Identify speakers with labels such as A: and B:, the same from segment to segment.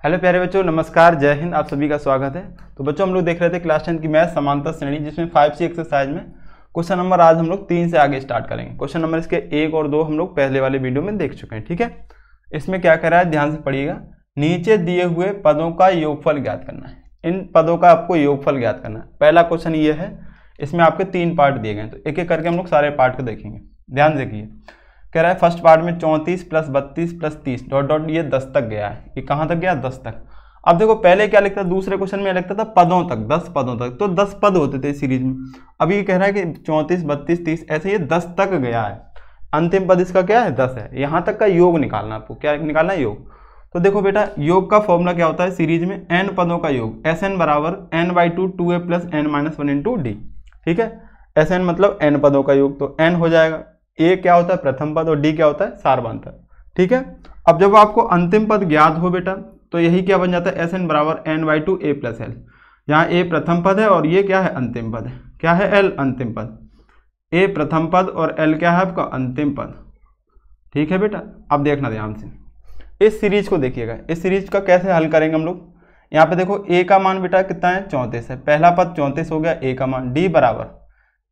A: Hello प्यारे बच्चों, नमस्कार, जय हिंद। आप सभी का स्वागत है। तो बच्चों, हम लोग देख रहे थे क्लास 10 की मैथ समांतर श्रेणी, जिसमें 5C एक्सरसाइज में क्वेश्चन नंबर आज हम लोग 3 से आगे स्टार्ट करेंगे। क्वेश्चन नंबर इसके 1 और 2 हम लोग पहले वाले वीडियो में देख चुके हैं। ठीक है, इसमें क्या कह रहा है, ध्यान से पढ़िएगा। नीचे दिए हुए पदों का योगफल ज्ञात करना है। इन पदों का आपको योगफल ज्ञात करना है। पहला क्वेश्चन ये है, इसमें आपके 3 पार्ट दिए गए, तो एक एक करके हम लोग सारे पार्ट को देखेंगे। ध्यान देखिए, कह रहा है फर्स्ट पार्ट में 34 + 32 + 30 डॉट डॉट ये 10 तक गया है। ये कहाँ तक गया? 10 तक। अब देखो, पहले क्या लिखता था, दूसरे क्वेश्चन में लिखता था पदों तक, 10 पदों तक, तो 10 पद होते थे सीरीज में। अब ये कह रहा है कि 34, 32, 30 ऐसे ये 10 तक गया है। अंतिम पद इसका क्या है? 10 है। यहाँ तक का योग निकालना, आपको क्या निकालना है? योग। तो देखो बेटा, योग का फॉर्मूला क्या होता है सीरीज में? n पदों का योग, Sn बराबर n/2 2a + n - 1 × d। ठीक है, Sn मतलब n पदों का योग, तो n हो जाएगा। a क्या होता है? प्रथम पद, और d क्या होता है? सारवांतर। ठीक है, अब जब आपको अंतिम पद ज्ञात हो बेटा, तो यही क्या बन जाता है? Sn बराबर n/2 a + l। यहाँ a प्रथम पद है और ये क्या है? अंतिम पद है। क्या है? l अंतिम पद। a प्रथम पद और l क्या है आपका? अंतिम पद। ठीक है बेटा, अब देखना ध्यान से, इस सीरीज को देखिएगा। इस सीरीज का कैसे हल करेंगे हम लोग? यहाँ पे देखो, a का मान बेटा कितना है? 34 है। पहला पद 34 हो गया, a का मान। d बराबर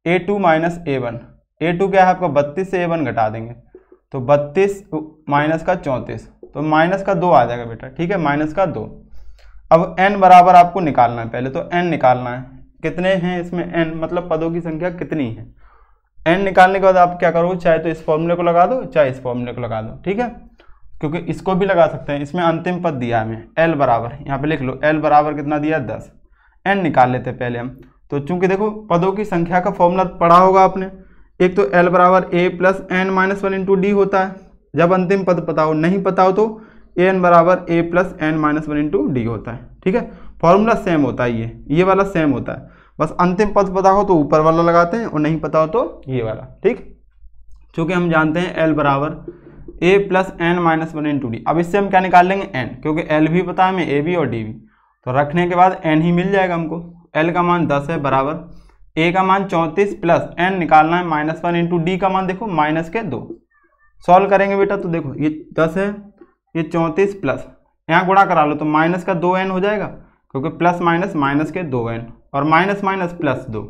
A: a2 - a1। a2 क्या है आपका? 32 से a1 घटा देंगे, तो 32 माइनस का 34, तो माइनस का 2 आ जाएगा बेटा। ठीक है, माइनस का 2। अब n बराबर आपको निकालना है। पहले तो n निकालना है। कितने हैं इसमें? n मतलब पदों की संख्या कितनी है। n निकालने के बाद आप क्या करोगे? चाहे तो इस फॉर्मूले को लगा दो, चाहे इस फॉर्मूले को लगा दो। ठीक है, क्योंकि इसको भी लगा सकते हैं। इसमें अंतिम पद दिया है हमें, l बराबर, यहाँ पे लिख लो, l बराबर कितना दिया? 10। n निकाल लेते हैं पहले हम। तो चूंकि देखो, पदों की संख्या का फॉर्मूला पढ़ा होगा आपने। एक तो l बराबर a + n - 1 × d होता है, जब अंतिम पद पता हो। नहीं पता हो तो an बराबर a + n - 1 × d होता है। ठीक है, फॉर्मूला सेम होता है, ये वाला सेम होता है। बस अंतिम पद पता हो तो ऊपर वाला लगाते हैं, और नहीं पता हो तो ये वाला। ठीक, चूंकि हम जानते हैं l बराबर a + n - 1 × d। अब इससे हम क्या निकाल लेंगे? n, क्योंकि l भी पता है हमें, a भी और d भी। तो रखने के बाद n ही मिल जाएगा हमको। l का मान 10 है, बराबर a का मान 34 प्लस n निकालना है -1 × d का मान देखो -2। सॉल्व करेंगे बेटा, तो देखो ये 10 है, ये 34 प्लस, यहाँ गुणा करा लो तो -2n हो जाएगा, क्योंकि प्लस माइनस -2n, और माइनस माइनस +2।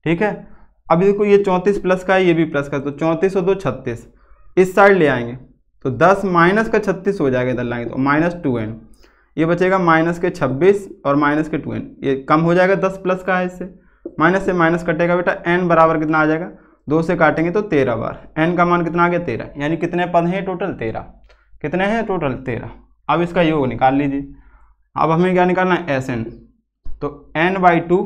A: ठीक है, अभी देखो ये 34 प्लस का है, ये भी प्लस का है, तो 34 और 2 36, इस साइड ले आएंगे तो 10 माइनस का 36 हो जाएगा, इधर लाएंगे तो -2n। ये बचेगा -26 और -2n, ये कम हो जाएगा, 10 प्लस का है, इससे माइनस से माइनस कटेगा बेटा। n बराबर कितना आ जाएगा? 2 से काटेंगे तो 13 बार। n का मान कितना आ गया? 13। यानी कितने पद हैं टोटल? 13। कितने हैं टोटल? 13। अब इसका योग निकाल लीजिए। अब हमें क्या निकालना है? Sn। तो n/2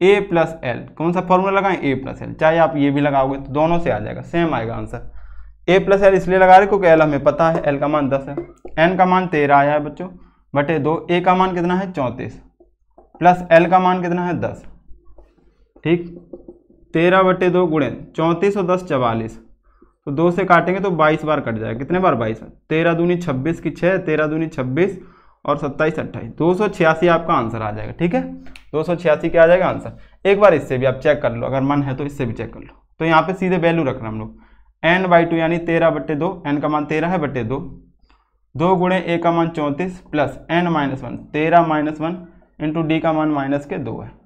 A: a + l, कौन सा फॉर्मूला लगाएं? a + l। चाहे आप ये भी लगाओगे तो दोनों से आ जाएगा, सेम आएगा आंसर। a + l इसलिए लगा रहे क्योंकि l हमें पता है, l का मान 10 है। n का मान 13 आया है बच्चों, बटे 2। a का मान कितना है? 34 प्लस l का मान कितना है? 10। ठीक, 13/2 गुणे 34 और 10 44, तो 2 से काटेंगे तो 22 बार कट जाएगा। कितने बार? 22 बार। 13 दूनी 26 की 6, 13 दूनी 26 और 27 28, 286 आपका आंसर आ जाएगा। ठीक है, 286 क्या आ जाएगा आंसर? एक बार इससे भी आप चेक कर लो, अगर मन है तो इससे भी चेक कर लो। तो यहाँ पे सीधे वैल्यू रखना हम लोग, n/2 यानी 13/2, n का मान 13 है, बटे 2। 2 गुणे a का मान 34 प्लस n - 1, 13 - 1 इंटू d का मान -2 है।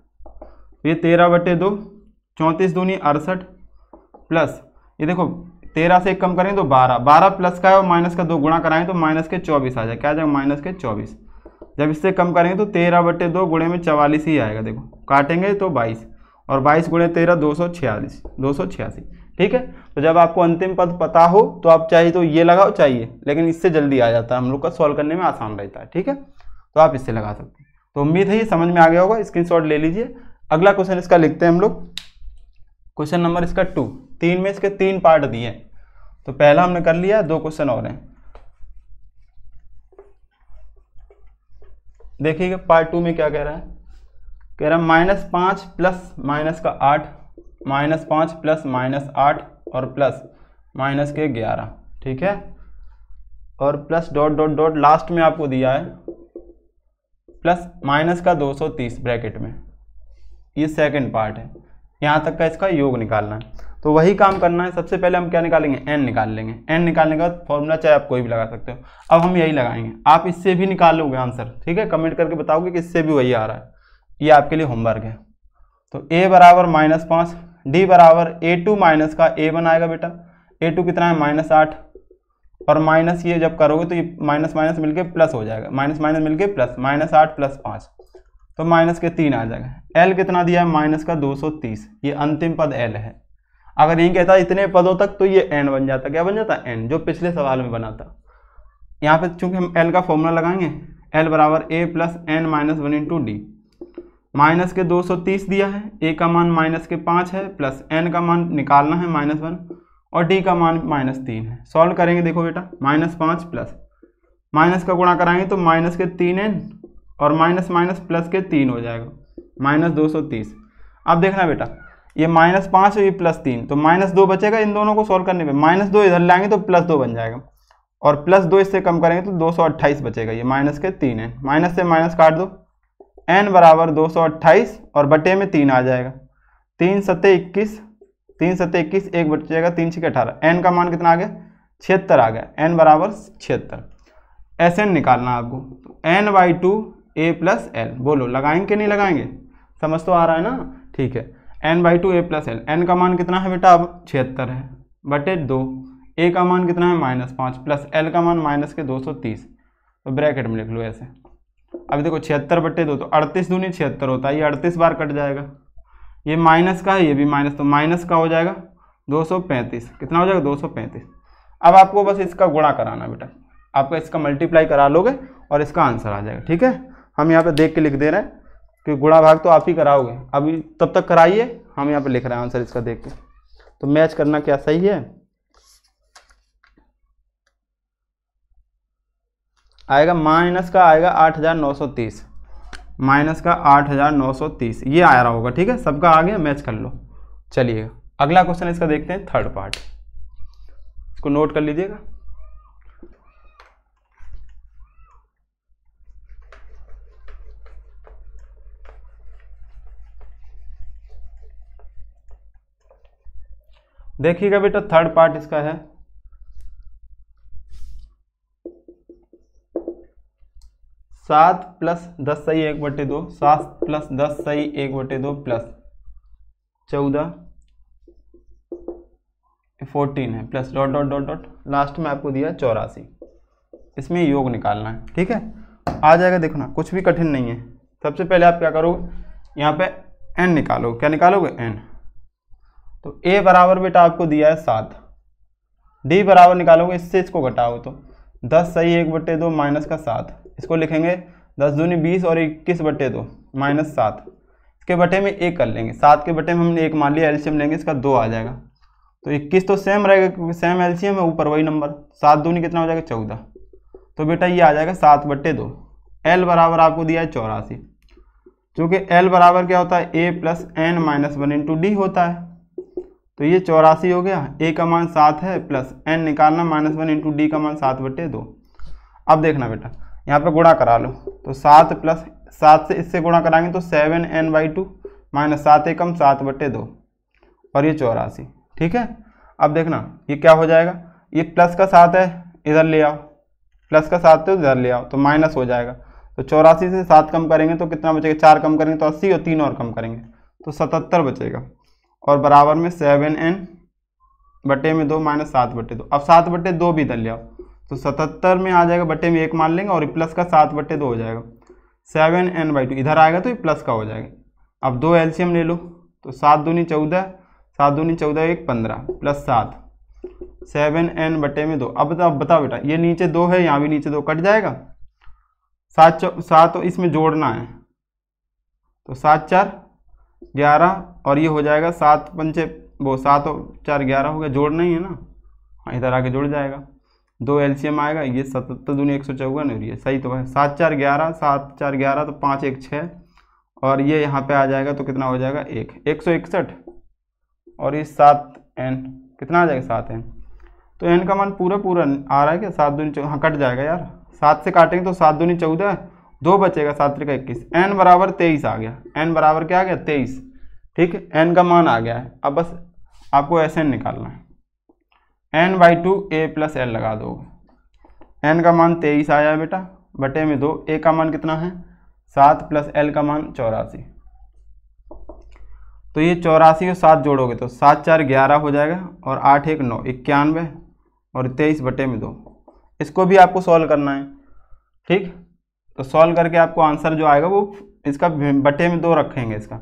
A: ये 13/2, 34 दूनी 68 प्लस, ये देखो 13 से 1 कम करेंगे तो 12, 12 प्लस का है और माइनस का 2 गुणा कराएं तो -24 आ जाए। क्या आ जाएगा? -24। जब इससे कम करेंगे तो 13/2 गुणे में 44 ही आएगा। देखो काटेंगे तो 22, और 22 गुणे 13 286। ठीक है, तो जब आपको अंतिम पद पता हो तो आप चाहिए तो ये लगाओ, चाहिए, लेकिन इससे जल्दी आ जाता है, हम लोग का सॉल्व करने में आसान रहता है। ठीक है, तो आप इससे लगा सकते हैं। तो उम्मीद है ये समझ में आ गया होगा, स्क्रीनशॉट ले लीजिए। अगला क्वेश्चन इसका लिखते हैं हम लोग। क्वेश्चन नंबर इसका 2, 3 में इसके 3 पार्ट दिए हैं, तो पहला हमने कर लिया, 2 क्वेश्चन और हैं। देखिएगा पार्ट 2 में क्या कह रहा है। कह रहा है -5 प्लस -8, -5 प्लस -8 और प्लस -11। ठीक है, और plus dot dot dot last में आपको दिया है प्लस -230 ब्रैकेट में। ये सेकंड पार्ट है, यहाँ तक का इसका योग निकालना है। तो वही काम करना है। सबसे पहले हम क्या निकालेंगे, n निकाल लेंगे। n निकालने के बाद फॉर्मूला चाहे आप कोई भी लगा सकते हो। अब हम यही लगाएंगे, आप इससे भी निकालोगे आंसर, ठीक है, कमेंट करके बताओगे कि इससे भी वही आ रहा है। ये आपके लिए होमवर्क है। तो a बराबर -5, d बराबर a2 माइनस का a1 आएगा बेटा। a2 कितना है, -8, और माइनस ये जब करोगे तो ये माइनस माइनस मिलके प्लस हो जाएगा, माइनस माइनस मिलके प्लस, -8 + 5 तो माइनस के 3 आ जाएगा। l कितना दिया है, माइनस का 230, ये अंतिम पद l है। अगर नहीं कहता इतने पदों तक तो ये n बन जाता, क्या बन जाता, n, जो पिछले सवाल में बना था। यहाँ पे चूंकि हम l का फॉर्मूला लगाएंगे, l बराबर a + n - 1 × d। माइनस के 230 दिया है, a का मान -5 है, प्लस n का मान निकालना है -1, और d का मान -3 है। सॉल्व करेंगे, देखो बेटा, -5 प्लस माइनस का गुणा कराएंगे तो माइनस के 3n और माइनस माइनस प्लस के 3 हो जाएगा, -230। अब देखना बेटा, ये -5 और ये +3, तो -2 बचेगा इन दोनों को सॉल्व करने पे। -2 इधर लाएंगे तो +2 बन जाएगा, और +2 इससे कम करेंगे तो 228 बचेगा, ये माइनस के 3n, माइनस से माइनस काट दो, n बराबर 228 और बटे में 3 आ जाएगा, 3 सत्ते 21, 3 सत्ते 21, 1 बचेगा, 3 छक्के 18, n का मान कितना आ गया, 76 आ गया, n बराबर 76। Sn निकालना आपको, तो n/2 a + l, बोलो लगाएंगे कि नहीं लगाएंगे, समझ तो आ रहा है ना, ठीक है। n/2 a + l, n का मान कितना है बेटा, अब 76 है, बटे 2, a का मान कितना है, -5, प्लस l का मान -230, तो ब्रैकेट में लिख लो ऐसे। अब देखो 76 बटे 2 तो 38 दूनी 76 होता है, ये 38 बार कट जाएगा, ये माइनस का है, ये भी माइनस, तो माइनस का हो जाएगा 235, कितना हो जाएगा, 235। अब आपको बस इसका गुणा कराना बेटा, आपका इसका मल्टीप्लाई करा लोगे और इसका आंसर आ जाएगा, ठीक है। हम यहाँ पे देख के लिख दे रहे हैं कि गुणा भाग तो आप ही कराओगे, अभी तब तक कराइए, हम यहाँ पे लिख रहे हैं आंसर इसका देख के। तो मैच करना क्या सही है, आएगा माइनस का आएगा 8930, माइनस का 8930, ये आ रहा होगा, ठीक है, सबका आ गया, मैच कर लो। चलिए अगला क्वेश्चन इसका देखते हैं, थर्ड पार्ट, इसको नोट कर लीजिएगा। देखिएगा बेटा, थर्ड पार्ट इसका है, सात प्लस 10 सही 1/2, 7 प्लस 10 सही 1/2 प्लस 14 14 है, plus dot dot dot dot, last में आपको दिया 84। इसमें योग निकालना है, ठीक है, आ जाएगा, देखो ना, कुछ भी कठिन नहीं है। सबसे पहले आप क्या करोगे, यहाँ पे n निकालोगे, क्या निकालोगे, n। तो a बराबर बेटा आपको दिया है 7, d बराबर निकालोगे, इससे इसको घटाओ तो 10 सही 1/2 माइनस का 7, इसको लिखेंगे 10 दूनी 20 और 21/2 -7, इसके बटे में 1 कर लेंगे, 7 के बटे में हमने 1 मान लिया, एलसीएम लेंगे, इसका 2 आ जाएगा, तो 21 तो सेम रहेगा क्योंकि सेम एलसीएम है, ऊपर वही नंबर, 7 दूनी कितना हो जाएगा, 14, तो बेटा ये आ जाएगा 7/2। l बराबर आपको दिया है 84, क्योंकि l बराबर क्या होता है, a + n - 1 × d होता है, तो ये 84 हो गया, a का मान 7 है, प्लस n निकालना -1 × d का मान 7/2। अब देखना बेटा, यहाँ पे गुणा करा लो, तो 7 प्लस 7 से इससे गुणा कराएंगे तो 7n/2 - 7 एकम 7/2 और ये 84, ठीक है। अब देखना ये क्या हो जाएगा, ये प्लस का 7 है, इधर ले आओ, प्लस का 7 है इधर ले आओ, तो माइनस हो जाएगा, तो 84 से 7 कम करेंगे तो कितना बचेगा, 4 कम करेंगे तो 80 और 3 और कम करेंगे तो 77 बचेगा, और बराबर में 7n/2 - 7/2। अब 7/2 भी इधर ले आओ, तो 77 में आ जाएगा, बटे में 1 मान लेंगे और प्लस का 7/2 हो जाएगा, 7n/2 इधर आएगा तो ये प्लस का हो जाएगा। अब 2 एलसीएम ले लो, तो 7 दूनी 14, 7 दूनी 14 1 15 प्लस 7, 7n/2। अब बताओ बेटा, ये नीचे 2 है, यहाँ भी नीचे 2 कट जाएगा, 7 इसमें जोड़ना है, तो 7 4 11 और ये हो जाएगा 7 पंचे 7 और 4 11 हो गया, जोड़ना ही है ना, हाँ इधर आके जुड़ जाएगा, 2 एलसीएम आएगा, ये 77 दूनी 154 और ये सही तो है, 7 4 11, 7 4 11 तो 5 1 6 और ये यहाँ पे आ जाएगा तो कितना हो जाएगा 161 और ये 7n कितना आ जाएगा 7n, तो n का मान पूरा आ रहा है क्या, 7 दूनी हाँ कट जाएगा यार, 7 से काटेंगे तो 7 दूनी 14, 2 बचेगा, 7 3 21, n बराबर 23 आ गया, n बराबर क्या आ गया 23, ठीक है, n का मान आ गया है। अब बस आपको SN निकालना है। n/2 a + l लगा दो। n का मान 23 आया बेटा, बटे में 2। a का मान कितना है 7 + l का मान 84। तो ये 84 और 7 जोड़ोगे तो 7 4 11 हो जाएगा, और 8 1 9 91, और 23 बटे में 2। इसको भी आपको सॉल्व करना है, ठीक। तो सॉल्व करके आपको आंसर जो आएगा वो इसका बटे में 2 रखेंगे इसका,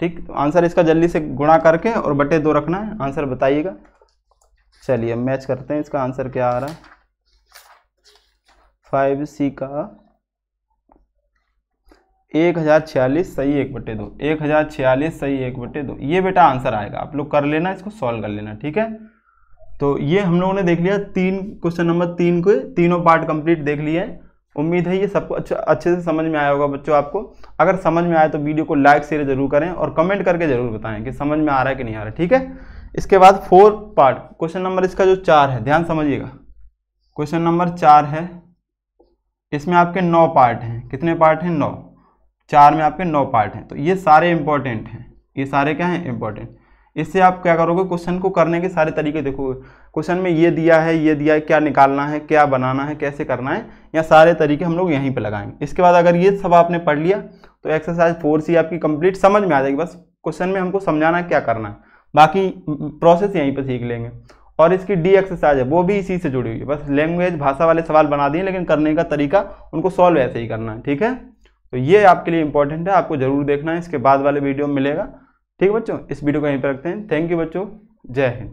A: ठीक। तो आंसर इसका जल्दी से गुणा करके और बटे 2 रखना है, आंसर बताइएगा। चलिए मैच करते हैं, इसका आंसर क्या आ रहा है। 5C का 1046 सही 1/2, 1046 सही 1/2, ये बेटा आंसर आएगा। आप लोग कर लेना, इसको सॉल्व कर लेना, ठीक है। तो ये हम लोगों ने देख लिया क्वेश्चन नंबर 3 के तीनों पार्ट कंप्लीट देख लिए हैं। उम्मीद है ये सबको अच्छे से समझ में आया होगा बच्चों। आपको अगर समझ में आया तो वीडियो को लाइक शेयर जरूर करें और कमेंट करके जरूर बताएं कि समझ में आ रहा है कि नहीं आ रहा है, ठीक है। इसके बाद 4 पार्ट क्वेश्चन नंबर इसका जो 4 है, ध्यान समझिएगा। क्वेश्चन नंबर 4 है, इसमें आपके 9 पार्ट हैं। कितने पार्ट हैं 9, 4 में आपके 9 पार्ट हैं। तो ये सारे इंपॉर्टेंट हैं, ये सारे क्या हैं इंपॉर्टेंट। इससे आप क्या करोगे, क्वेश्चन को करने के सारे तरीके देखोगे। क्वेश्चन में ये दिया है, ये दिया है, क्या निकालना है, क्या बनाना है, कैसे करना है, या सारे तरीके हम लोग यहीं पे लगाएंगे। इसके बाद अगर ये सब आपने पढ़ लिया तो एक्सरसाइज 4C आपकी कंप्लीट समझ में आ जाएगी। बस क्वेश्चन में हमको समझाना है क्या करना है, बाकी प्रोसेस यहीं पर सीख लेंगे। और इसकी डी एक्सरसाइज है वो भी इसी से जुड़ी हुई है। बस लैंग्वेज भाषा वाले सवाल बना दिए, लेकिन करने का तरीका उनको सॉल्व ऐसे ही करना है, ठीक है। तो ये आपके लिए इंपॉर्टेंट है, आपको जरूर देखना है। इसके बाद वाले वीडियो में मिलेगा, ठीक है बच्चों। इस वीडियो को यहीं पर रखते हैं। थैंक यू बच्चों, जय हिंद।